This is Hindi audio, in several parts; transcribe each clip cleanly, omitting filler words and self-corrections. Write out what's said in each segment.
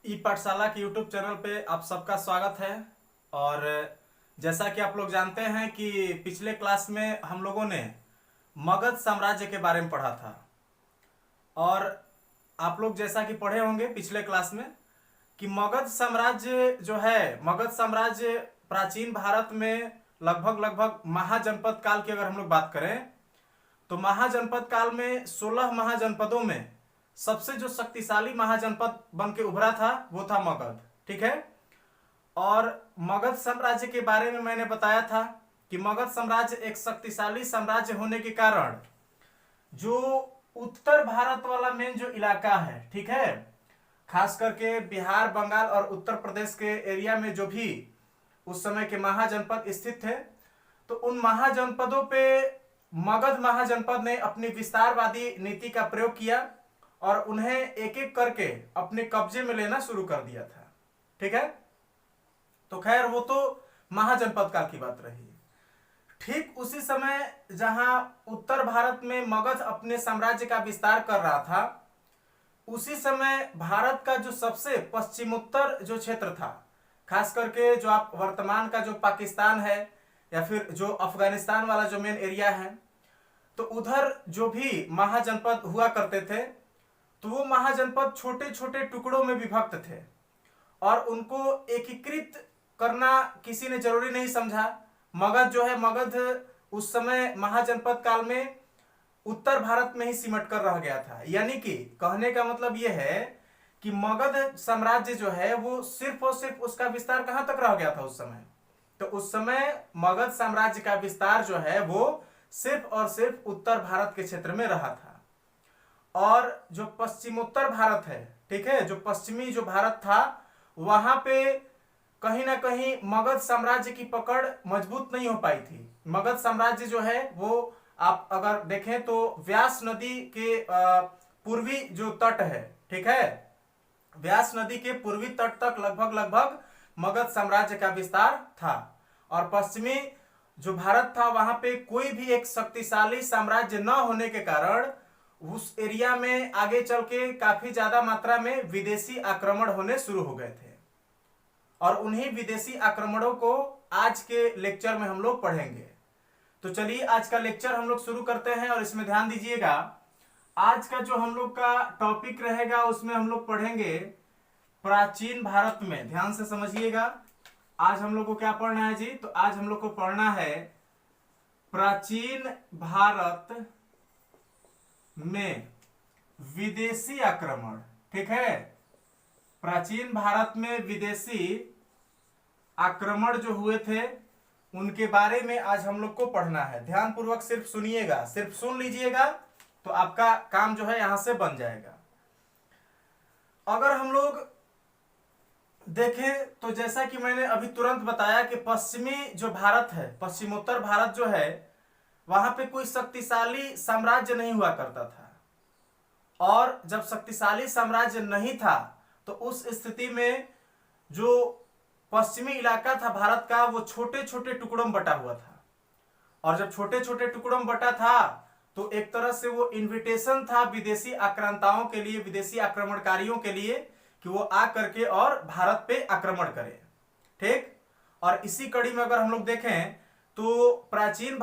ई पाठशाला के यूट्यूब चैनल पे आप सबका स्वागत है। और जैसा कि आप लोग जानते हैं कि पिछले क्लास में हम लोगों ने मगध साम्राज्य के बारे में पढ़ा था। और आप लोग जैसा कि पढ़े होंगे पिछले क्लास में कि मगध साम्राज्य जो है, मगध साम्राज्य प्राचीन भारत में लगभग महाजनपद काल की अगर हम लोग बात करें तो महाजनपद काल में 16 महाजनपदों में सबसे जो शक्तिशाली महाजनपद बन के उभरा था वो था मगध। ठीक है। और मगध साम्राज्य के बारे में मैंने बताया था कि मगध साम्राज्य एक शक्तिशाली साम्राज्य होने के कारण जो उत्तर भारत वाला मेन जो इलाका है, ठीक है, खास करके बिहार, बंगाल और उत्तर प्रदेश के एरिया में जो भी उस समय के महाजनपद स्थित थे, तो उन महाजनपदों पे मगध महाजनपद ने अपनी विस्तारवादी नीति का प्रयोग किया और उन्हें एक एक करके अपने कब्जे में लेना शुरू कर दिया था। ठीक है। तो खैर वो तो महाजनपद काल की बात रही। ठीक उसी समय जहां उत्तर भारत में मगध अपने साम्राज्य का विस्तार कर रहा था, उसी समय भारत का जो सबसे पश्चिमोत्तर जो क्षेत्र था, खास करके जो आप वर्तमान का जो पाकिस्तान है या फिर जो अफगानिस्तान वाला जो मेन एरिया है, तो उधर जो भी महाजनपद हुआ करते थे तो वो महाजनपद छोटे छोटे टुकड़ों में विभक्त थे और उनको एकीकृत करना किसी ने जरूरी नहीं समझा। मगध जो है, मगध उस समय महाजनपद काल में उत्तर भारत में ही सिमट कर रह गया था। यानी कि कहने का मतलब यह है कि मगध साम्राज्य जो है वो सिर्फ और सिर्फ उसका विस्तार कहां तक रह गया था उस समय। तो उस समय मगध साम्राज्य का विस्तार जो है वो सिर्फ और सिर्फ उत्तर भारत के क्षेत्र में रहा था। और जो पश्चिमोत्तर भारत है, ठीक है, जो पश्चिमी जो भारत था, वहां पे कहीं ना कहीं मगध साम्राज्य की पकड़ मजबूत नहीं हो पाई थी। मगध साम्राज्य जो है वो आप अगर देखें तो व्यास नदी के पूर्वी जो तट है, ठीक है, व्यास नदी के पूर्वी तट तक लगभग मगध साम्राज्य का विस्तार था। और पश्चिमी जो भारत था वहां पे कोई भी एक शक्तिशाली साम्राज्य न होने के कारण उस एरिया में आगे चल के काफी ज्यादा मात्रा में विदेशी आक्रमण होने शुरू हो गए थे। और उन्हीं विदेशी आक्रमणों को आज के लेक्चर में हम लोग पढ़ेंगे। तो चलिए आज का लेक्चर हम लोग शुरू करते हैं और इसमें ध्यान दीजिएगा, आज का जो हम लोग का टॉपिक रहेगा उसमें हम लोग पढ़ेंगे प्राचीन भारत में। ध्यान से समझिएगा, आज हम लोग को क्या पढ़ना है जी? तो आज हम लोग को पढ़ना है प्राचीन भारत में विदेशी आक्रमण। ठीक है, प्राचीन भारत में विदेशी आक्रमण जो हुए थे उनके बारे में आज हम लोग को पढ़ना है। ध्यान पूर्वक सिर्फ सुनिएगा, सिर्फ सुन लीजिएगा तो आपका काम जो है यहां से बन जाएगा। अगर हम लोग देखें तो जैसा कि मैंने अभी तुरंत बताया कि पश्चिमी जो भारत है, पश्चिमोत्तर भारत जो है, वहां पे कोई शक्तिशाली साम्राज्य नहीं हुआ करता था। और जब शक्तिशाली साम्राज्य नहीं था तो उस स्थिति में जो पश्चिमी इलाका था भारत का वो छोटे छोटे टुकड़ों में बटा हुआ था। और जब छोटे छोटे टुकड़ों में बटा था तो एक तरह से वो इनविटेशन था विदेशी आक्रांताओं के लिए, विदेशी आक्रमणकारियों के लिए, कि वो आ करके और भारत पे आक्रमण करें। ठीक। और इसी कड़ी में अगर हम लोग देखें तो प्राचीन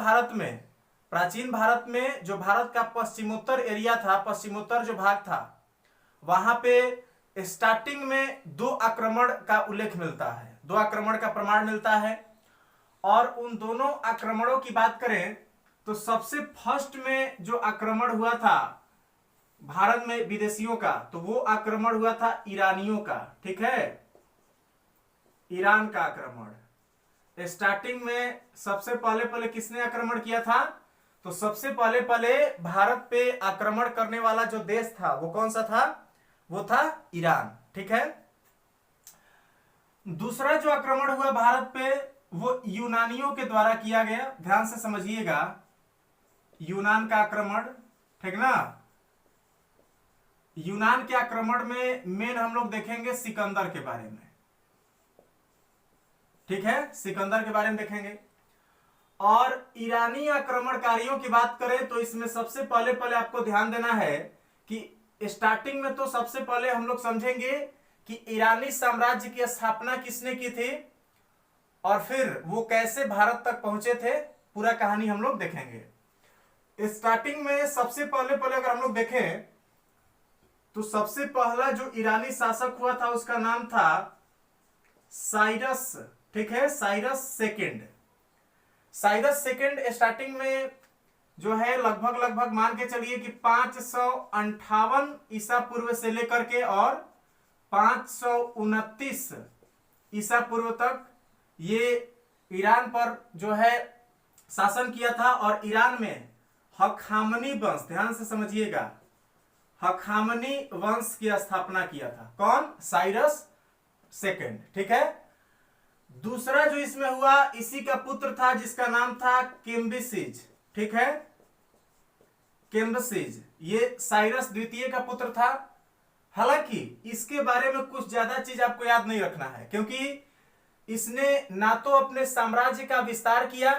भारत में जो भारत का पश्चिमोत्तर एरिया था, पश्चिमोत्तर जो भाग था, वहां पे स्टार्टिंग में 2 आक्रमण का उल्लेख मिलता है, 2 आक्रमण का प्रमाण मिलता है। और उन दोनों आक्रमणों की बात करें तो सबसे फर्स्ट में जो आक्रमण हुआ था भारत में विदेशियों का, तो वो आक्रमण हुआ था ईरानियों का। ठीक है, ईरान का आक्रमण। स्टार्टिंग में सबसे पहले किसने आक्रमण किया था? तो सबसे पहले भारत पे आक्रमण करने वाला जो देश था वो कौन सा था? वो था ईरान। ठीक है। दूसरा जो आक्रमण हुआ भारत पे वो यूनानियों के द्वारा किया गया। ध्यान से समझिएगा, यूनान का आक्रमण। ठीक ना। यूनान के आक्रमण में मेन हम लोग देखेंगे सिकंदर के बारे में। ठीक है, सिकंदर के बारे में देखेंगे। और ईरानी आक्रमणकारियों की बात करें तो इसमें सबसे पहले आपको ध्यान देना है कि स्टार्टिंग में तो सबसे पहले हम लोग समझेंगे कि ईरानी साम्राज्य की स्थापना किसने की थी और फिर वो कैसे भारत तक पहुंचे थे, पूरा कहानी हम लोग देखेंगे। स्टार्टिंग में सबसे पहले पहले अगर हम लोग देखें तो सबसे पहला जो ईरानी शासक हुआ था उसका नाम था साइरस, ठीक है, Cyrus second. Cyrus second starting में जो है लगभग लगभग मान के चलिए कि 558 ईसा पूर्व से लेकर के और 529 ईसा पूर्व तक ये ईरान पर जो है शासन किया था। और ईरान में हखामनी वंश, ध्यान से समझिएगा, हखामनी वंश की स्थापना किया था। कौन? साइरस सेकंड, ठीक है। दूसरा जो इसमें हुआ इसी का पुत्र था जिसका नाम था केम्बिसिज, ठीक है, केम्बिसिज, ये साइरस द्वितीय का पुत्र था। हालांकि इसके बारे में कुछ ज्यादा चीज आपको याद नहीं रखना है, क्योंकि इसने ना तो अपने साम्राज्य का विस्तार किया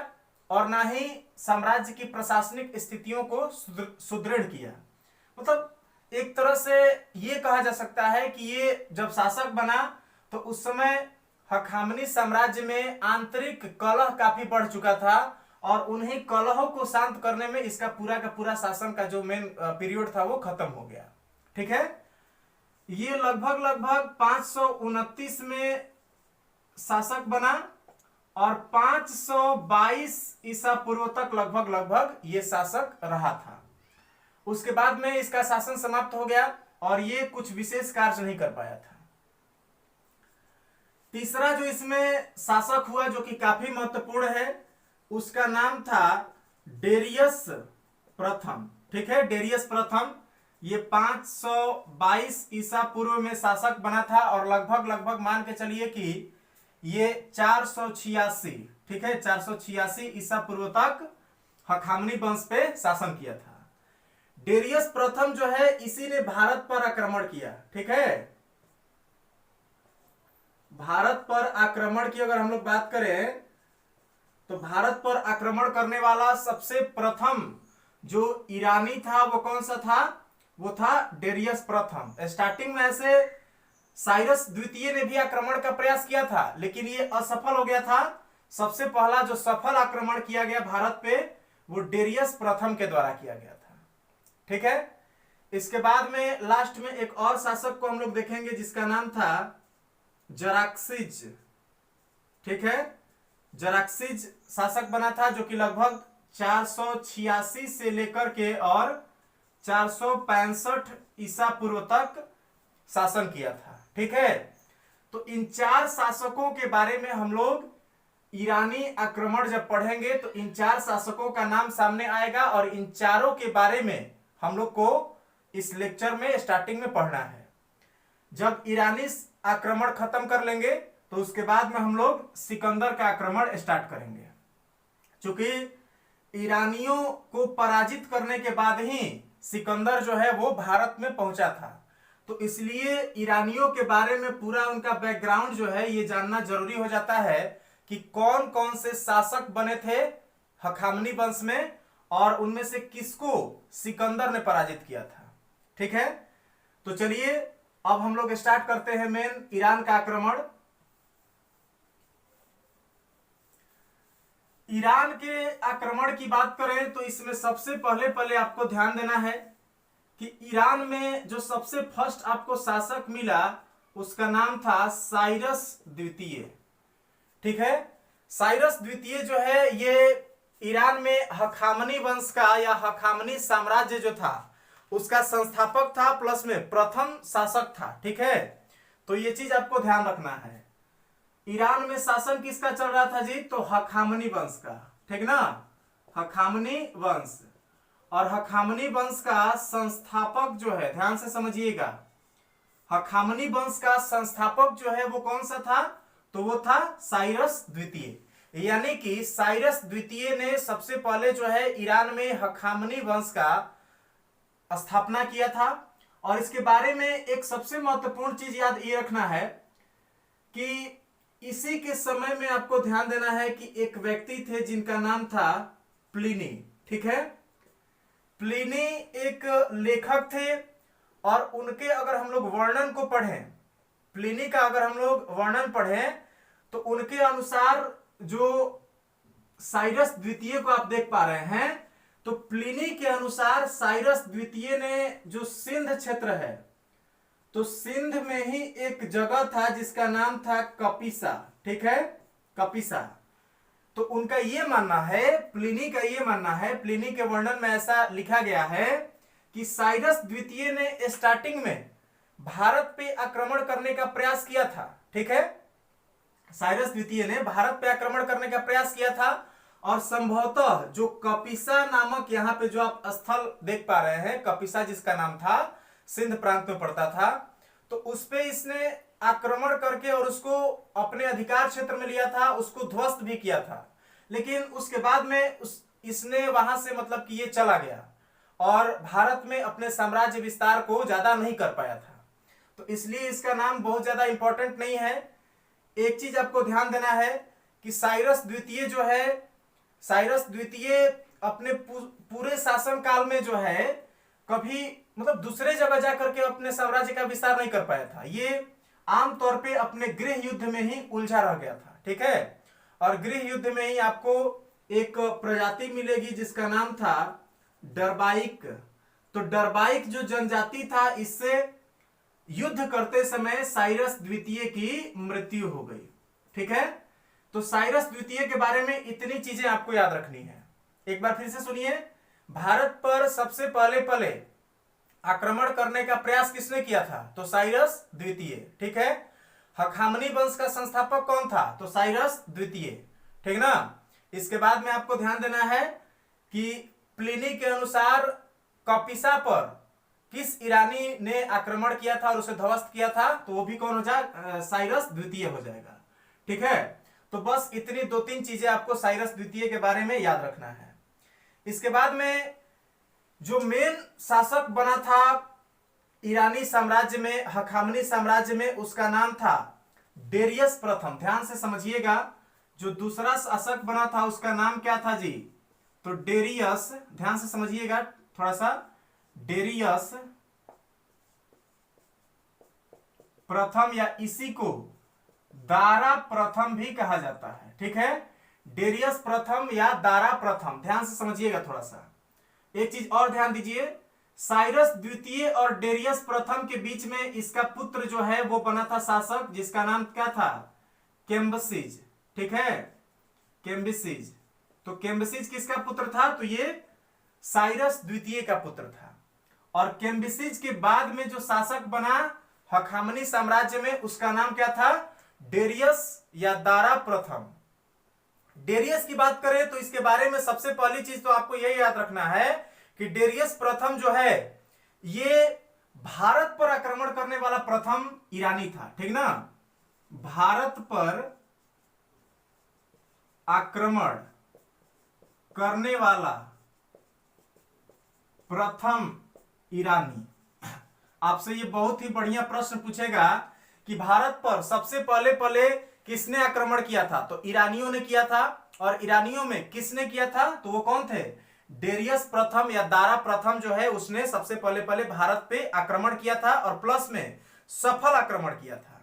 और ना ही साम्राज्य की प्रशासनिक स्थितियों को सुदृढ़ किया। मतलब एक तरह से ये कहा जा सकता है कि ये जब शासक बना तो उस समय हखामनी साम्राज्य में आंतरिक कलह काफी बढ़ चुका था और उन्हीं कलहों को शांत करने में इसका पूरा का पूरा शासन का जो मेन पीरियड था वो खत्म हो गया, ठीक है। ये लगभग लगभग 529 में शासक बना और 522 ईसा पूर्व तक लगभग लगभग ये शासक रहा था। उसके बाद में इसका शासन समाप्त हो गया और ये कुछ विशेष कार्य नहीं कर पाया था। तीसरा जो इसमें शासक हुआ जो कि काफी महत्वपूर्ण है उसका नाम था डेरियस प्रथम, ठीक है, डेरियस प्रथम। ये 522 ईसा पूर्व में शासक बना था और लगभग लगभग मान के चलिए कि ये 486, ठीक है, 486 ईसा पूर्व तक हखामनी वंश पे शासन किया था। डेरियस प्रथम जो है इसी ने भारत पर आक्रमण किया, ठीक है। भारत पर आक्रमण की अगर हम लोग बात करें तो भारत पर आक्रमण करने वाला सबसे प्रथम जो ईरानी था वो कौन सा था? वो था डेरियस प्रथम। स्टार्टिंग में ऐसे साइरस द्वितीय ने भी आक्रमण का प्रयास किया था लेकिन ये असफल हो गया था। सबसे पहला जो सफल आक्रमण किया गया भारत पे वो डेरियस प्रथम के द्वारा किया गया था, ठीक है। इसके बाद में लास्ट में एक और शासक को हम लोग देखेंगे जिसका नाम था जराक्सिज, ठीक है। जराक्सिज शासक बना था जो कि लगभग 486 से लेकर के और 465 ईसा पूर्व तक शासन किया था, ठीक है। तो इन चार शासकों के बारे में हम लोग ईरानी आक्रमण जब पढ़ेंगे तो इन चार शासकों का नाम सामने आएगा और इन चारों के बारे में हम लोग को इस लेक्चर में स्टार्टिंग में पढ़ना है। जब ईरानी आक्रमण खत्म कर लेंगे तो उसके बाद में हम लोग सिकंदर का आक्रमण स्टार्ट करेंगे। क्योंकि ईरानियों को पराजित करने के बाद ही सिकंदर जो है वो भारत में पहुंचा था, तो इसलिए ईरानियों के बारे में पूरा उनका बैकग्राउंड जो है ये जानना जरूरी हो जाता है कि कौन कौन से शासक बने थे हखामनी वंश में और उनमें से किसको सिकंदर ने पराजित किया था, ठीक है। तो चलिए अब हम लोग स्टार्ट करते हैं मेन ईरान का आक्रमण। ईरान के आक्रमण की बात करें तो इसमें सबसे पहले पहले आपको ध्यान देना है कि ईरान में जो सबसे फर्स्ट आपको शासक मिला उसका नाम था साइरस द्वितीय, ठीक है। साइरस द्वितीय जो है ये ईरान में हखामनी वंश का या हखामनी साम्राज्य जो था उसका संस्थापक था प्लस में प्रथम शासक था, ठीक है। तो ये चीज आपको ध्यान रखना है। ईरान में शासन किसका चल रहा था जी? तो हखामनी वंश का, ठीक ना, हखामनी वंश। और हखामनी वंश का संस्थापक जो है, ध्यान से समझिएगा, हखामनी वंश का संस्थापक जो है वो कौन सा था? तो वो था साइरस द्वितीय। यानी कि साइरस द्वितीय ने सबसे पहले जो है ईरान में हखामनी वंश का स्थापना किया था। और इसके बारे में एक सबसे महत्वपूर्ण चीज याद ये रखना है कि इसी के समय में आपको ध्यान देना है कि एक व्यक्ति थे जिनका नाम था प्लिनी, ठीक है। प्लिनी एक लेखक थे और उनके अगर हम लोग वर्णन को पढ़ें, प्लिनी का अगर हम लोग वर्णन पढ़ें तो उनके अनुसार जो साइरस द्वितीय को आप देख पा रहे हैं, तो प्लिनी के अनुसार साइरस द्वितीय ने जो सिंध क्षेत्र है, तो सिंध में ही एक जगह था जिसका नाम था कपिसा। ठीक है, कपिसा। तो उनका ये मानना है, प्लिनी का ये मानना है, प्लिनी के वर्णन में ऐसा लिखा गया है कि साइरस द्वितीय ने स्टार्टिंग में भारत पे आक्रमण करने का प्रयास किया था। ठीक है, साइरस द्वितीय ने भारत पे आक्रमण करने का प्रयास किया था और संभवतः जो कपिसा नामक यहां पे जो आप स्थल देख पा रहे हैं, कपिसा जिसका नाम था, सिंध प्रांत में पड़ता था, तो उस पे इसने आक्रमण करके और उसको अपने अधिकार क्षेत्र में लिया था, उसको ध्वस्त भी किया था। लेकिन उसके बाद में इसने वहां से मतलब कि ये चला गया और भारत में अपने साम्राज्य विस्तार को ज्यादा नहीं कर पाया था, तो इसलिए इसका नाम बहुत ज्यादा इंपॉर्टेंट नहीं है। एक चीज आपको ध्यान देना है कि साइरस द्वितीय जो है, साइरस द्वितीय अपने पूरे शासन काल में जो है कभी मतलब दूसरे जगह जाकर के अपने साम्राज्य का विस्तार नहीं कर पाया था। ये आमतौर पे अपने गृह युद्ध में ही उलझा रह गया था। ठीक है, और गृह युद्ध में ही आपको एक प्रजाति मिलेगी जिसका नाम था डरबाइक। तो डरबाइक जो जनजाति था, इससे युद्ध करते समय साइरस द्वितीय की मृत्यु हो गई। ठीक है, तो साइरस द्वितीय के बारे में इतनी चीजें आपको याद रखनी है। एक बार फिर से सुनिए, भारत पर सबसे पहले आक्रमण करने का प्रयास किसने किया था? तो साइरस द्वितीय। ठीक है, हखामनी वंश का संस्थापक कौन था? तो साइरस द्वितीय। ठीक ना। इसके बाद में आपको ध्यान देना है कि प्लिनी के अनुसार कपिसा पर किस ईरानी ने आक्रमण किया था और उसे ध्वस्त किया था? तो वो भी कौन हो जाएगा? साइरस द्वितीय हो जाएगा। ठीक है, तो बस इतनी 2-3 चीजें आपको साइरस द्वितीय के बारे में याद रखना है। इसके बाद में जो मेन शासक बना था ईरानी साम्राज्य में, हखामनी साम्राज्य में, उसका नाम था डेरियस प्रथम। ध्यान से समझिएगा, जो दूसरा शासक बना था उसका नाम क्या था जी? तो डेरियस। ध्यान से समझिएगा थोड़ा सा, डेरियस प्रथम या इसी को दारा प्रथम भी कहा जाता है। ठीक है, डेरियस प्रथम या दारा प्रथम। ध्यान से समझिएगा थोड़ा सा। एक चीज और ध्यान दीजिए, साइरस द्वितीय और डेरियस प्रथम के बीच में इसका पुत्र जो है वो बना था शासक, जिसका नाम क्या था? कैम्बिसेज। ठीक है, कैम्बिसेज। तो कैम्बिसेज किसका पुत्र था? तो ये साइरस द्वितीय का पुत्र था। और कैम्बिसेज के बाद में जो शासक बना हखामनी साम्राज्य में, उसका नाम क्या था? डेरियस या दारा प्रथम। डेरियस की बात करें तो इसके बारे में सबसे पहली चीज तो आपको यही याद रखना है कि डेरियस प्रथम जो है ये भारत पर आक्रमण करने वाला प्रथम ईरानी था। ठीक ना, भारत पर आक्रमण करने वाला प्रथम ईरानी। आपसे ये बहुत ही बढ़िया प्रश्न पूछेगा कि भारत पर सबसे पहले किसने आक्रमण किया था? तो ईरानियों ने किया था। और ईरानियों में किसने किया था? तो वो कौन थे? डेरियस प्रथम या दारा प्रथम जो है उसने सबसे पहले भारत पे आक्रमण किया था और प्लस में सफल आक्रमण किया था।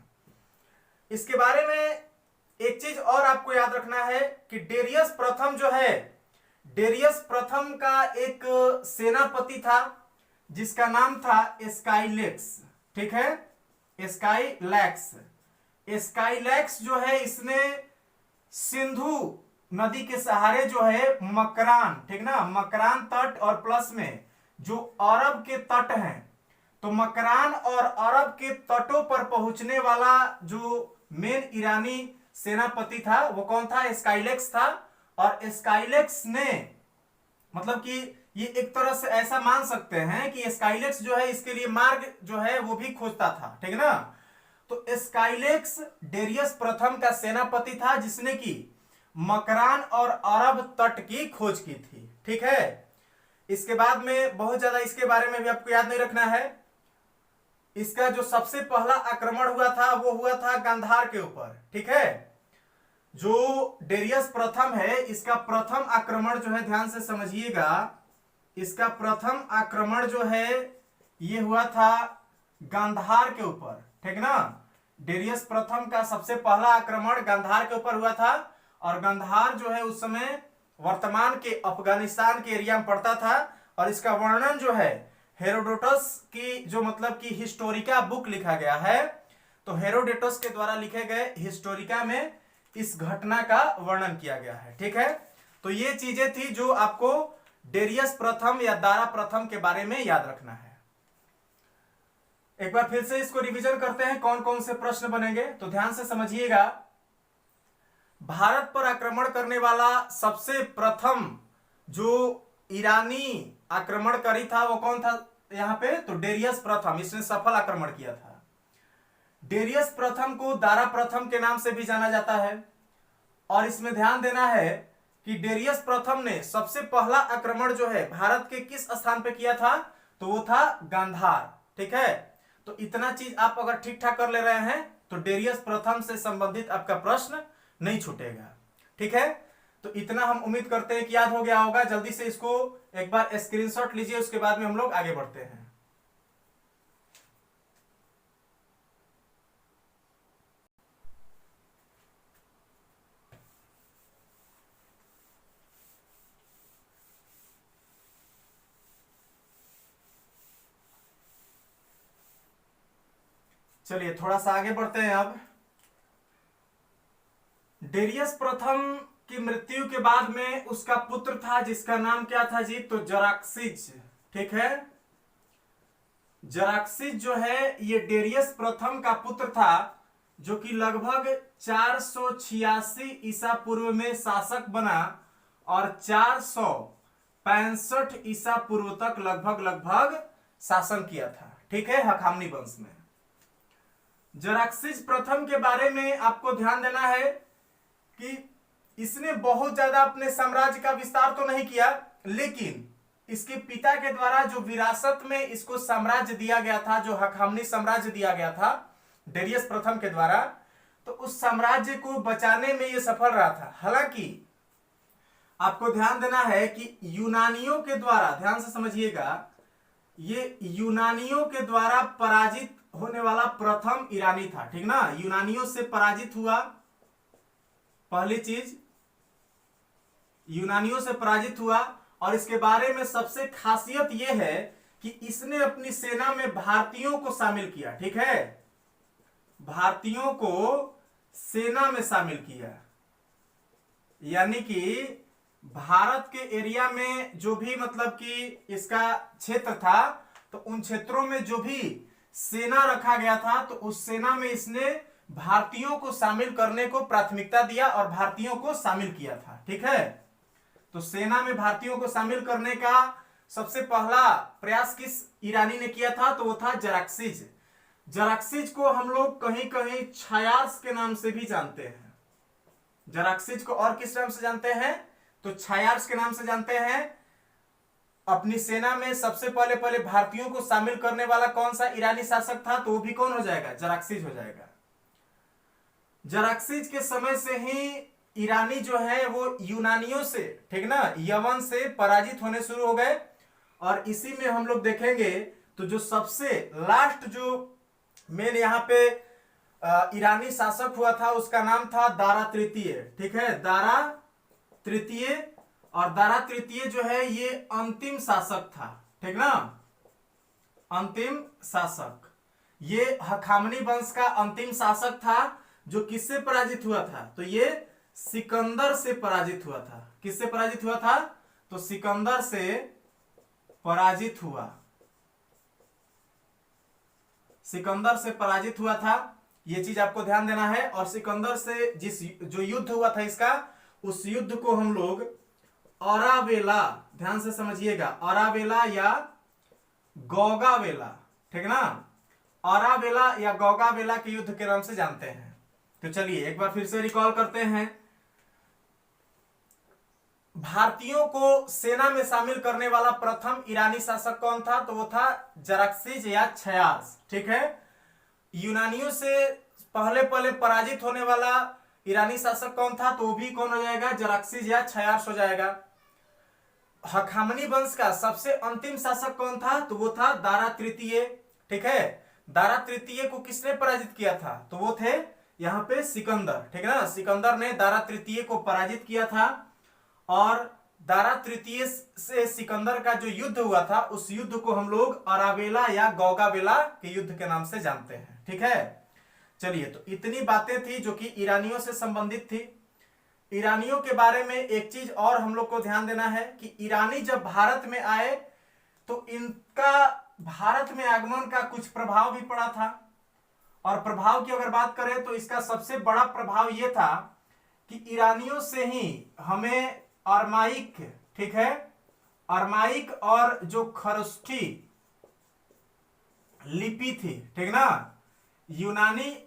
इसके बारे में एक चीज और आपको याद रखना है कि डेरियस प्रथम जो है, डेरियस प्रथम का एक सेनापति था जिसका नाम था स्काइलैक्स। ठीक है, स्काइलैक्स। स्काइलैक्स जो है इसने सिंधु नदी के सहारे जो है मकरान, ठीक ना, मकरान तट और प्लस में जो अरब के तट हैं, तो मकरान और अरब के तटों पर पहुंचने वाला जो मेन ईरानी सेनापति था वो कौन था? स्काइलैक्स था। और स्काइलैक्स ने मतलब कि ये एक तरह से ऐसा मान सकते हैं कि स्काइलैक्स जो है इसके लिए मार्ग जो है वो भी खोजता था। ठीक ना, तो स्काइलैक्स डेरियस प्रथम का सेनापति था जिसने की मकरान और अरब तट की खोज की थी। ठीक है, इसके बाद में बहुत ज्यादा इसके बारे में भी आपको याद नहीं रखना है। इसका जो सबसे पहला आक्रमण हुआ था वो हुआ था गांधार के ऊपर। ठीक है, जो डेरियस प्रथम है इसका प्रथम आक्रमण जो है, ध्यान से समझिएगा, इसका प्रथम आक्रमण जो है ये हुआ था गांधार के ऊपर। ठीक ना, डेरियस प्रथम का सबसे पहला आक्रमण गांधार के ऊपर हुआ था, और गांधार जो है उस समय वर्तमान के अफगानिस्तान के एरिया में पड़ता था। और इसका वर्णन जो है हेरोडोटस की जो मतलब कि हिस्टोरिका बुक लिखा गया है, तो हेरोडोटस के द्वारा लिखे गए हिस्टोरिका में इस घटना का वर्णन किया गया है। ठीक है, तो ये चीजें थी जो आपको डेरियस प्रथम या दारा प्रथम के बारे में याद रखना है। एक बार फिर से इसको रिवीजन करते हैं, कौन कौन से प्रश्न बनेंगे, तो ध्यान से समझिएगा। भारत पर आक्रमण करने वाला सबसे प्रथम जो ईरानी आक्रमणकारी था वो कौन था यहां पे, तो डेरियस प्रथम, इसने सफल आक्रमण किया था। डेरियस प्रथम को दारा प्रथम के नाम से भी जाना जाता है। और इसमें ध्यान देना है कि डेरियस प्रथम ने सबसे पहला आक्रमण जो है भारत के किस स्थान पे किया था, तो वो था गांधार। ठीक है, तो इतना चीज आप अगर ठीक ठाक कर ले रहे हैं तो डेरियस प्रथम से संबंधित आपका प्रश्न नहीं छूटेगा। ठीक है, तो इतना हम उम्मीद करते हैं कि याद हो गया होगा। जल्दी से इसको एक बार स्क्रीनशॉट लीजिए, उसके बाद में हम लोग आगे बढ़ते हैं। चलिए थोड़ा सा आगे बढ़ते हैं अब। डेरियस प्रथम की मृत्यु के बाद में उसका पुत्र था जिसका नाम क्या था जी, तो जराक्सिज। ठीक है, जराक्सिज जो है ये डेरियस प्रथम का पुत्र था, जो कि लगभग 486 ईसा पूर्व में शासक बना और 465 ईसा पूर्व तक लगभग शासन किया था। ठीक है, हखामनी वंश में। जराक्सिज प्रथम के बारे में आपको ध्यान देना है कि इसने बहुत ज्यादा अपने साम्राज्य का विस्तार तो नहीं किया, लेकिन इसके पिता के द्वारा जो विरासत में इसको साम्राज्य दिया गया था, जो हखामनी साम्राज्य दिया गया था डेरियस प्रथम के द्वारा, तो उस साम्राज्य को बचाने में यह सफल रहा था। हालांकि आपको ध्यान देना है कि यूनानियों के द्वारा, ध्यान से समझिएगा, ये यूनानियों के द्वारा पराजित होने वाला प्रथम ईरानी था। ठीक ना, यूनानियों से पराजित हुआ, पहली चीज यूनानियों से पराजित हुआ। और इसके बारे में सबसे खासियत यह है कि इसने अपनी सेना में भारतीयों को शामिल किया। ठीक है, भारतीयों को सेना में शामिल किया, यानी कि भारत के एरिया में जो भी मतलब कि इसका क्षेत्र था, तो उन क्षेत्रों में जो भी सेना रखा गया था, तो उस सेना में इसने भारतीयों को शामिल करने को प्राथमिकता दिया और भारतीयों को शामिल किया था। ठीक है, तो सेना में भारतीयों को शामिल करने का सबसे पहला प्रयास किस ईरानी ने किया था, तो वो था जराक्सिज। जराक्सिज को हम लोग कहीं कहीं छयार्स के नाम से भी जानते हैं। जराक्सिज को और किस नाम से जानते हैं, तो छयार्स के नाम से जानते हैं। अपनी सेना में सबसे पहले भारतीयों को शामिल करने वाला कौन सा ईरानी शासक था, तो वो भी कौन हो जाएगा, जराक्सिज हो जाएगा। जराक्सिज के समय से ही ईरानी जो है वो यूनानियों से, ठीक ना, यमन से पराजित होने शुरू हो गए। और इसी में हम लोग देखेंगे तो जो सबसे लास्ट जो मेन यहाँ पे ईरानी शासक हुआ था उसका नाम था दारा तृतीय। ठीक है, दारा तृतीय। और दारा तृतीय जो है ये अंतिम शासक था। ठीक ना, अंतिम शासक, ये हखामनी वंश का अंतिम शासक था, जो किससे पराजित हुआ था, तो ये सिकंदर से पराजित हुआ था। किससे पराजित हुआ था, तो सिकंदर से पराजित हुआ, सिकंदर से पराजित हुआ था। यह चीज आपको ध्यान देना है। और सिकंदर से जिस जो युद्ध हुआ था इसका, उस युद्ध को हम लोग औरावेला, ध्यान से समझिएगा, औरावेला या गौगावेला, ठीक ना, औरावेला या गौगावेला के युद्ध के नाम से जानते हैं। तो चलिए एक बार फिर से रिकॉल करते हैं। भारतीयों को सेना में शामिल करने वाला प्रथम ईरानी शासक कौन था, तो वो था जराक्सिज या छयार्स। ठीक है, यूनानियों से पहले पराजित होने वाला ईरानी शासक कौन था, तो वो भी कौन हो जाएगा, जराक्सिज या छयार्स हो जाएगा। हखामनी वंश का सबसे अंतिम शासक कौन था, तो वो था दारा तृतीय। ठीक है, दारा तृतीय को किसने पराजित किया था? तो वो थे यहाँ पे सिकंदर, ठीक है ना। सिकंदर ने दारा तृतीय को पराजित किया था और दारा तृतीय से सिकंदर का जो युद्ध हुआ था उस युद्ध को हम लोग अरावेला या गौगावेला के युद्ध के नाम से जानते हैं, ठीक है। चलिए, तो इतनी बातें थी जो कि ईरानियों से संबंधित थी। ईरानियों के बारे में एक चीज और हम लोग को ध्यान देना है कि ईरानी जब भारत में आए तो इनका भारत में आगमन का कुछ प्रभाव भी पड़ा था। और प्रभाव की अगर बात करें तो इसका सबसे बड़ा प्रभाव यह था कि ईरानियों से ही हमें अरमाइक, ठीक है, अरमाइक और जो खरोष्ठी लिपि थी, ठीक ना, यूनानी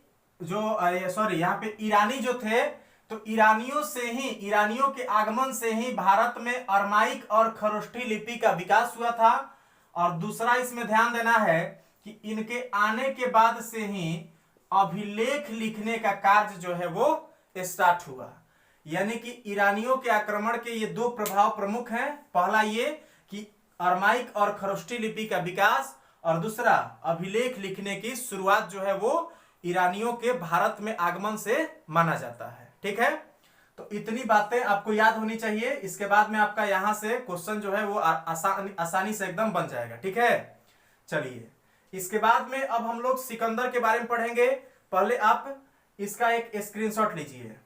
जो सॉरी यहाँ पे ईरानी जो थे, तो ईरानियों से ही, ईरानियों के आगमन से ही भारत में अरमाइक और खरोष्ठी लिपि का विकास हुआ था। और दूसरा इसमें ध्यान देना है कि इनके आने के बाद से ही अभिलेख लिखने का कार्य जो है वो स्टार्ट हुआ। यानी कि ईरानियों के आक्रमण के ये दो प्रभाव प्रमुख हैं। पहला ये कि अरमाइक और खरोष्ठी लिपि का विकास, और दूसरा अभिलेख लिखने की शुरुआत जो है वो ईरानियों के भारत में आगमन से माना जाता है, ठीक है। तो इतनी बातें आपको याद होनी चाहिए। इसके बाद में आपका यहां से क्वेश्चन जो है वो आसानी से एकदम बन जाएगा, ठीक है। चलिए, इसके बाद में अब हम लोग सिकंदर के बारे में पढ़ेंगे। पहले आप इसका एक स्क्रीनशॉट लीजिए।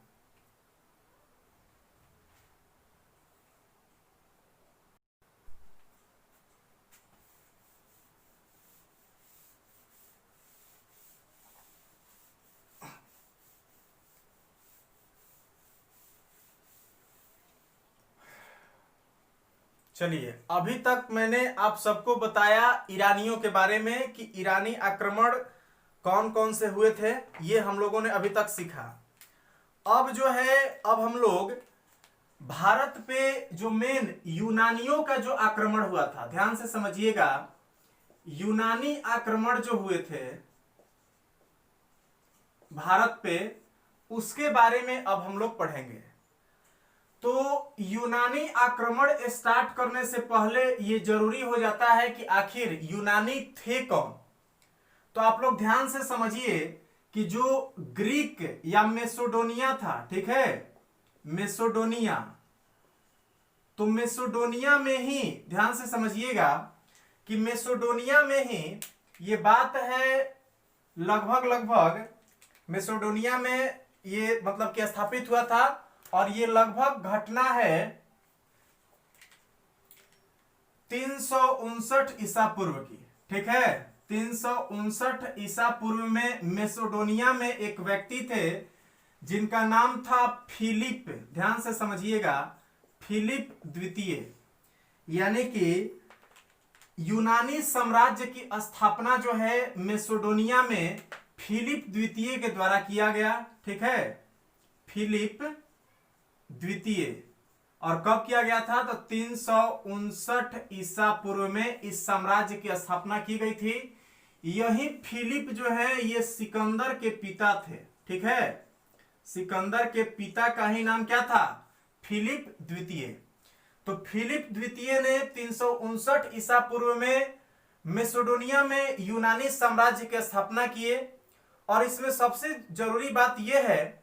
चलिए, अभी तक मैंने आप सबको बताया ईरानियों के बारे में कि ईरानी आक्रमण कौन कौन से हुए थे, ये हम लोगों ने अभी तक सीखा। अब जो है, अब हम लोग भारत पे जो मेन यूनानियों का जो आक्रमण हुआ था, ध्यान से समझिएगा, यूनानी आक्रमण जो हुए थे भारत पे, उसके बारे में अब हम लोग पढ़ेंगे। तो यूनानी आक्रमण स्टार्ट करने से पहले ये जरूरी हो जाता है कि आखिर यूनानी थे कौन। तो आप लोग ध्यान से समझिए कि जो ग्रीक या मेसोडोनिया था, ठीक है, मेसोडोनिया, तो मेसोडोनिया में ही ध्यान से समझिएगा कि मेसोडोनिया में ही ये बात है, लगभग मेसोडोनिया में ये मतलब कि स्थापित हुआ था। और ये लगभग घटना है 359 ईसा पूर्व की, ठीक है। 359 ईसा पूर्व में मेसोडोनिया में एक व्यक्ति थे जिनका नाम था फिलिप। ध्यान से समझिएगा, फिलिप द्वितीय। यानी कि यूनानी साम्राज्य की स्थापना जो है मेसोडोनिया में फिलिप द्वितीय के द्वारा किया गया, ठीक है, फिलिप द्वितीय। और कब किया गया था? तो 359 ईसा पूर्व में इस साम्राज्य की स्थापना की गई थी। यही फिलिप जो है ये सिकंदर के पिता थे, ठीक है। सिकंदर के पिता का ही नाम क्या था? फिलिप द्वितीय। तो फिलिप द्वितीय ने 359 ईसा पूर्व में मेसोडोनिया में यूनानी साम्राज्य की स्थापना किए। और इसमें सबसे जरूरी बात यह है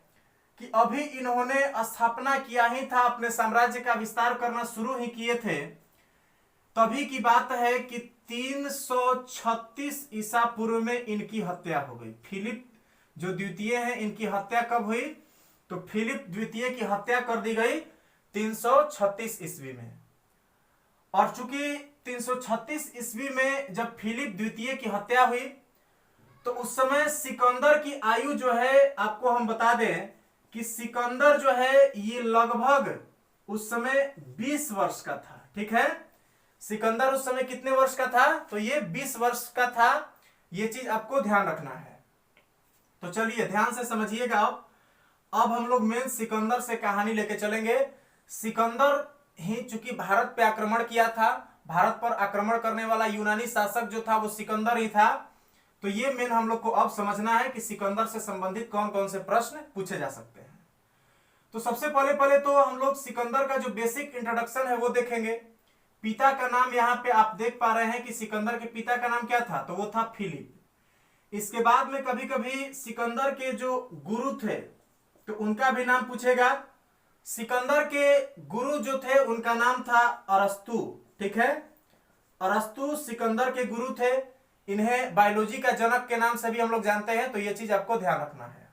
कि अभी इन्होंने स्थापना किया ही था, अपने साम्राज्य का विस्तार करना शुरू ही किए थे, तभी की बात है कि 336 ईसा पूर्व में इनकी हत्या हो गई। फिलिप जो द्वितीय है, इनकी हत्या कब हुई? तो फिलिप द्वितीय की हत्या कर दी गई 336 ईस्वी में। और चूंकि 336 ईस्वी में जब फिलिप द्वितीय की हत्या हुई तो उस समय सिकंदर की आयु जो है, आपको हम बता दें कि सिकंदर जो है ये लगभग उस समय 20 वर्ष का था, ठीक है। सिकंदर उस समय कितने वर्ष का था? तो ये 20 वर्ष का था। ये चीज आपको ध्यान रखना है। तो चलिए ध्यान से समझिएगा। अब हम लोग मेन सिकंदर से कहानी लेके चलेंगे। सिकंदर ही चूंकि भारत पे आक्रमण किया था, भारत पर आक्रमण करने वाला यूनानी शासक जो था वो सिकंदर ही था। तो ये मेन हम लोग को अब समझना है कि सिकंदर से संबंधित कौन कौन से प्रश्न पूछे जा सकते हैं। तो सबसे पहले तो हम लोग सिकंदर का जो बेसिक इंट्रोडक्शन है वो देखेंगे। पिता का नाम यहाँ पे आप देख पा रहे हैं कि सिकंदर के पिता का नाम क्या था? तो वो था फिलिप। इसके बाद में कभी कभी सिकंदर के जो गुरु थे तो उनका भी नाम पूछेगा। सिकंदर के गुरु जो थे उनका नाम था अरस्तु। ठीक है, अरस्तु सिकंदर के गुरु थे। इन्हें बायोलॉजी का जनक के नाम से भी हम लोग जानते हैं, तो यह चीज आपको ध्यान रखना है।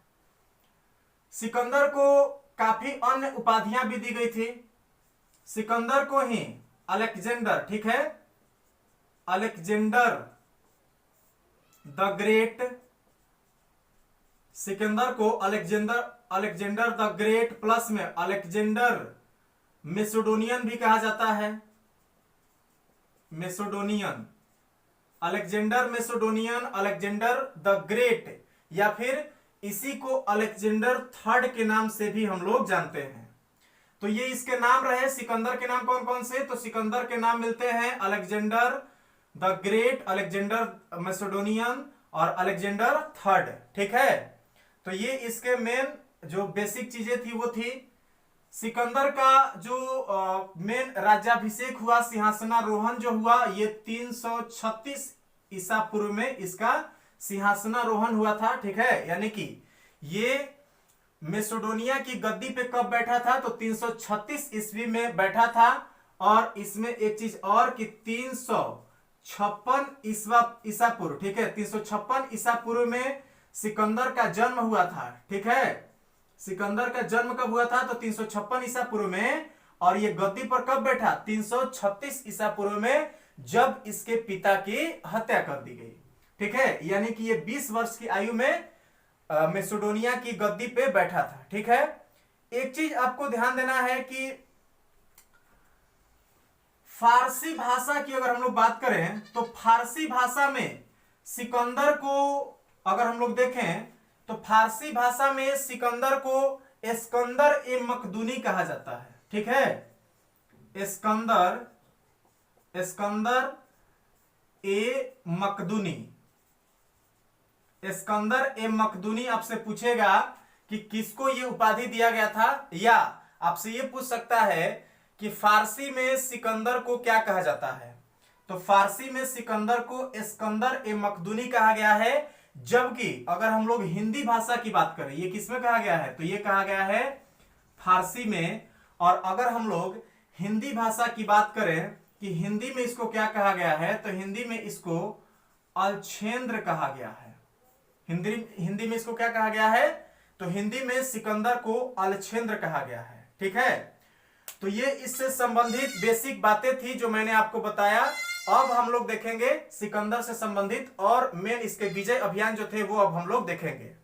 सिकंदर को काफी अन्य उपाधियां भी दी गई थी। सिकंदर को ही अलेक्जेंडर, ठीक है, अलेक्जेंडर द ग्रेट, सिकंदर को अलेक्जेंडर द ग्रेट प्लस में अलेक्जेंडर मेसिडोनियन भी कहा जाता है। Macedonian, Alexander Macedonian, Alexander the great, या फिर इसी को अलेक्जेंडर थर्ड के नाम से भी हम लोग जानते हैं। तो ये इसके नाम रहे। सिकंदर के नाम कौन कौन से? तो सिकंदर के नाम मिलते हैं Alexander the great, Alexander Macedonian और अलेक्जेंडर थर्ड। ठीक है, तो ये इसके मेन जो बेसिक चीजें थी वो थी। सिकंदर का जो मेन राज्याभिषेक हुआ, सिंहासनारोहण जो हुआ, ये 336 ईसा पूर्व में इसका सिंहासनारोहण हुआ था। ठीक है, यानी कि ये मेसिडोनिया की गद्दी पे कब बैठा था? तो 336 ईस्वी में बैठा था। और इसमें एक चीज और कि 356 ईसा पूर्व, ठीक है, 356 ईसा पूर्व में सिकंदर का जन्म हुआ था। ठीक है, सिकंदर का जन्म कब हुआ था? तो 356 ईसा पूर्व में। और ये गद्दी पर कब बैठा? 336 ईसा पूर्व में, जब इसके पिता की हत्या कर दी गई। ठीक है, यानी कि ये 20 वर्ष की आयु में मेसिडोनिया की गद्दी पे बैठा था। ठीक है, एक चीज आपको ध्यान देना है कि फारसी भाषा की अगर हम लोग बात करें तो फारसी भाषा में सिकंदर को अगर हम लोग देखें तो फारसी भाषा में सिकंदर को एस्कंदर ए मकदूनी कहा जाता है। ठीक है, एस्कंदर ए मकदूनी, एस्कंदर ए मकदूनी आपसे पूछेगा कि किसको ये उपाधि दिया गया था, या आपसे ये पूछ सकता है कि फारसी में सिकंदर को क्या कहा जाता है। तो फारसी में सिकंदर को एस्कंदर ए मकदूनी कहा गया है। जबकि अगर हम लोग हिंदी भाषा की बात करें, ये किसमें कहा गया है? तो ये कहा गया है फारसी में। और अगर हम लोग हिंदी भाषा की बात करें कि हिंदी में इसको क्या कहा गया है, तो हिंदी में इसको अलछेंद्र कहा गया है। हिंदी में इसको क्या कहा गया है? तो हिंदी में सिकंदर को अलछेंद्र कहा गया है। ठीक है, तो ये इससे संबंधित बेसिक बातें थी जो मैंने आपको बताया। अब हम लोग देखेंगे सिकंदर से संबंधित और मेन इसके विजय अभियान जो थे वो अब हम लोग देखेंगे।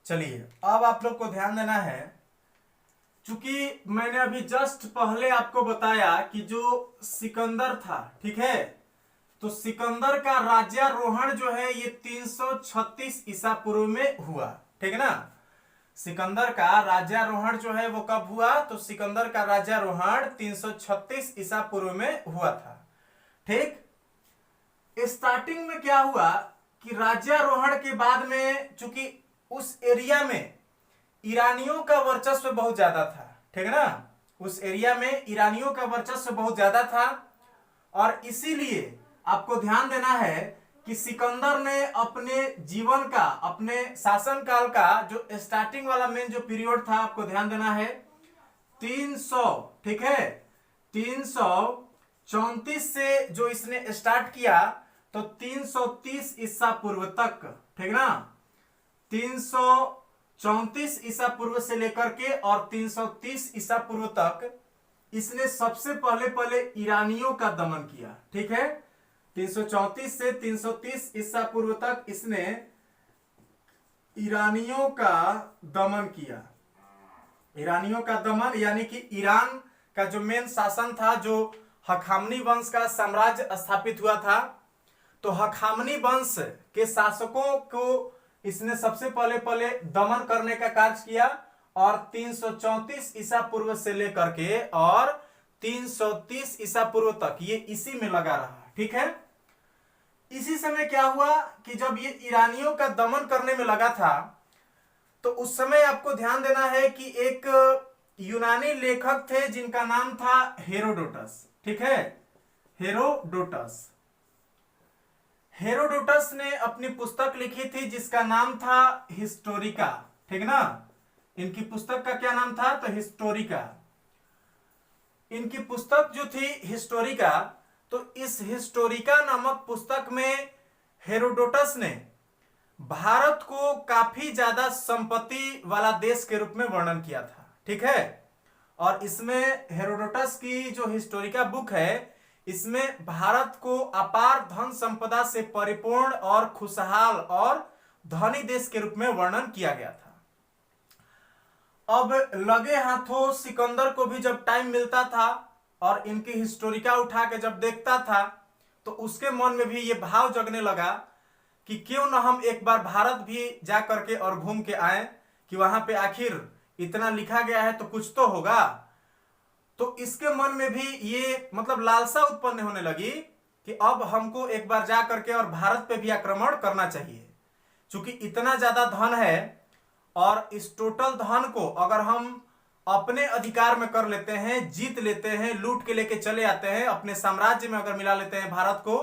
चलिए, अब आप लोग को ध्यान देना है, चूंकि मैंने अभी जस्ट पहले आपको बताया कि जो सिकंदर था, ठीक है, तो सिकंदर का राज्यारोहण जो है ये 336 ईसा पूर्व में हुआ। ठीक है ना, सिकंदर का राज्यारोहण जो है वो कब हुआ? तो सिकंदर का राज्यारोहण 336 ईसा पूर्व में हुआ था। ठीक, स्टार्टिंग में क्या हुआ कि राज्यारोहण के बाद में चूंकि उस एरिया में ईरानियों का वर्चस्व बहुत ज्यादा था। ठीक है ना, उस एरिया में ईरानियों का वर्चस्व बहुत ज्यादा था। और इसीलिए आपको ध्यान देना है कि सिकंदर ने अपने जीवन का, अपने शासन काल का जो स्टार्टिंग वाला मेन जो पीरियड था, आपको ध्यान देना है 300, ठीक है, 334 से जो इसने स्टार्ट किया तो 330 ईसा पूर्व तक, ठीक ना, 334 ईसा पूर्व से लेकर के और 330 ईसा पूर्व तक इसने सबसे पहले ईरानियों का दमन किया। ठीक है, 334 से 330 ईसा पूर्व तक इसने ईरानियों का दमन किया। ईरानियों का दमन यानी कि ईरान का जो मेन शासन था, जो हखामनी वंश का साम्राज्य स्थापित हुआ था, तो हखामनी वंश के शासकों को इसने सबसे पहले दमन करने का कार्य किया। और 334 ईसा पूर्व से लेकर के और 330 ईसा पूर्व तक ये इसी में लगा रहा। ठीक है, इसी समय क्या हुआ कि जब ये ईरानियों का दमन करने में लगा था तो उस समय आपको ध्यान देना है कि एक यूनानी लेखक थे जिनका नाम था हेरोडोटस। ठीक है, हेरोडोटस। हेरोडोटस ने अपनी पुस्तक लिखी थी जिसका नाम था हिस्टोरिका। ठीक ना, इनकी पुस्तक का क्या नाम था? तो हिस्टोरिका। इनकी पुस्तक जो थी हिस्टोरिका, तो इस हिस्टोरिका नामक पुस्तक में हेरोडोटस ने भारत को काफी ज्यादा संपत्ति वाला देश के रूप में वर्णन किया था। ठीक है, और इसमें हेरोडोटस की जो हिस्टोरिका बुक है, इसमें भारत को अपार धन संपदा से परिपूर्ण और खुशहाल और धनी देश के रूप में वर्णन किया गया था। अब लगे हाथों सिकंदर को भी जब टाइम मिलता था और इनकी हिस्टोरिका उठा के जब देखता था, तो उसके मन में भी ये भाव जगने लगा कि क्यों न हम एक बार भारत भी जा करके और घूम के आए, कि वहां पे आखिर इतना लिखा गया है तो कुछ तो होगा। तो इसके मन में भी ये मतलब लालसा उत्पन्न होने लगी कि अब हमको एक बार जा करके और भारत पे भी आक्रमण करना चाहिए, क्योंकि इतना ज्यादा धन है और इस टोटल धन को अगर हम अपने अधिकार में कर लेते हैं, जीत लेते हैं, लूट के लेके चले आते हैं, अपने साम्राज्य में अगर मिला लेते हैं भारत को,